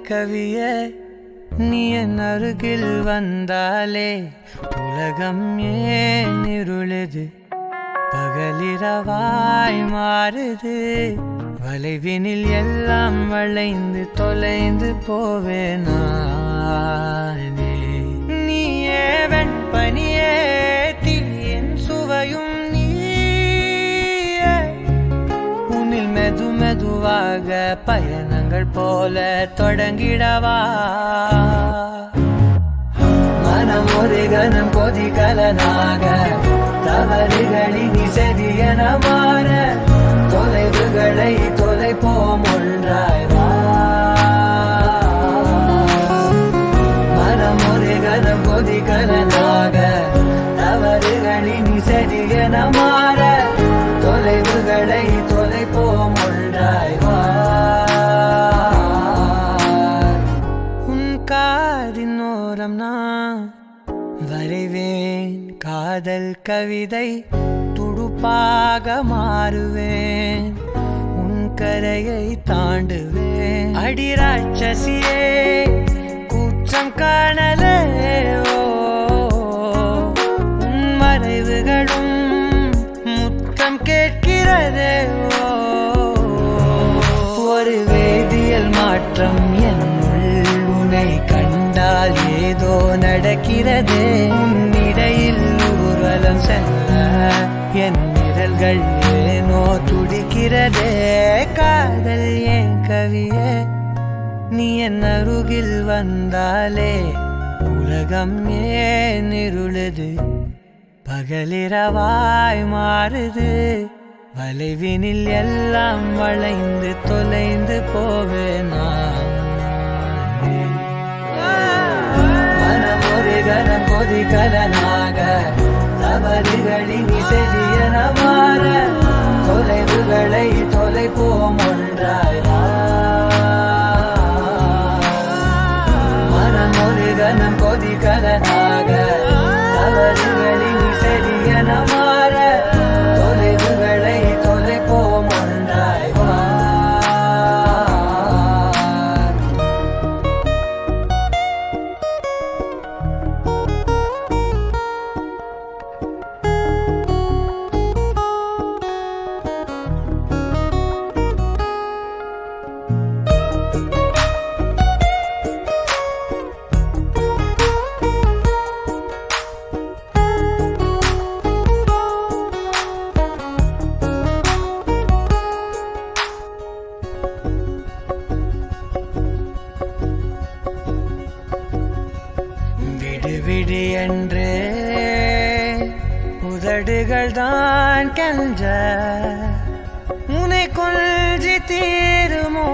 கவியே நீ என் அருகில் வந்தாலே உலகம் ஏன் இருளுது பகலிரவாய் மாறுது வளைவினில் எல்லாம் வளைந்து தொலைந்து போவேனானே நீயே வெண்பனியே தீயின் சுவையும் நீயே உன்னில் மெது மெதுவாக பயணங்கள் போல தொடங்கிடவா மனம் ஒரு கணம் கொதிகலனாக தவறுகளின் செவியன மாற தொலைவுகளை தொலைப்போம் ஒன்றாய் வா மனம் ஒரு கணம் கொதிகலனாக தவறுகளின் செவியன மாற தொலைவுகளை தொலைப்போம் ஒன்றாய் வா உன் காதின் ஓரம் நான் வரைவேன் காதல் கவிதை துடுப்பாக மாறுவேன் உன் கரையை தாண்டுவேன் அடி ராட்சசியே கூச்சம் காணலே உன் மறைவுகளும் முத்தம் கேட்கிறதே ஒரு வேதியியல் மாற்றம் என்னுள் உன்னை கண்டால் ஏதோ நடக்கிறதே இடையில் ஊர்வலம் செல்ல என் நிழல்கள் ஏனோ துடிக்கிறதே காதல் ஏன் கவியே நீ என் அருகில் வந்தாலே உலகம் ஏன் இருளுது பகலிரவாய் மாறுது வளைவினில் எல்லாம் வளைந்து தொலைந்து போவேனா மனம் ஒரு கணம் கொதிகலனாக தவறுகளின் செவியன மாற தொலைவுகளை தொலைப்போம் ஒன்றாய் வா மனம் ஒரு கணம் கொதிகலனாக தவறுகளின் செவியன மாற தொலைவுகளை தொலைப்போம் ஒன்றாய் வா விடு என்று உதடுகள் தான் கெஞ்ச உன்னை கொஞ்சி தீருமோ